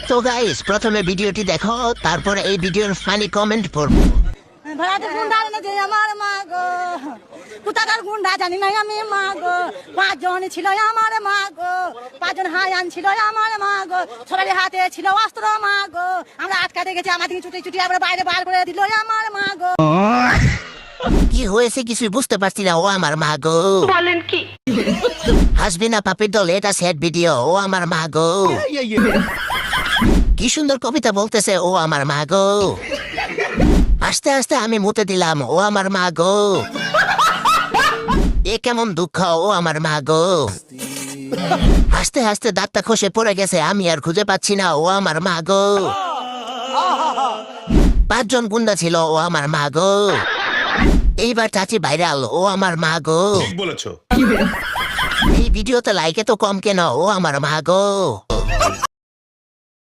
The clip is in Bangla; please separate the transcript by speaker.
Speaker 1: তো গাইস প্রথমে ভিডিওটি দেখো, তারপরে এই ভিডিওর ফানি কমেন্ট পড়বো।
Speaker 2: ভাড়াতে গুন্ডা যে আমার মা গো, কোথাকার গুন্ডা জানি না আমি মা গো। 5 জন ছিল আমার মা গো, 5 জন হায়ান ছিল আমার মা গো, সবারই হাতে ছিল অস্ত্র মা গো। আমরা আটকাতে গেছি, আমাদের চুটি চুটি আবার বাইরে বার করে দিল আমার মা গো।
Speaker 1: কি হয়েছে কিছুই বুঝতে পারছি না, ও আমার মা গো।
Speaker 3: বলেন কি?
Speaker 1: হাসবি না পাপির দল, এটা স্যাড ভিডিও, ও আমার মা গো। কি সুন্দর কবিতা বলতেছে, ও আমার মা গো। আস্তে আস্তে আমি মুতে দিলাম, ও আমার মা গো। এ কেমন দুঃখ, ও আমার মা গো। হাসতে হাসতে দাঁতটা খসে পড়ে গেছে, আমি আর খুঁজে পাচ্ছি না, ও আমার মা গো। 5 জন গুন্ডা ছিল, ও আমার মা গো। এইবার চাচি ভাইরাল, ও আমার মা গো।
Speaker 4: ঠিক বলেছো।
Speaker 1: এই ভিডিওতে লাইকে তো কম কেন, ও আমার মা গো।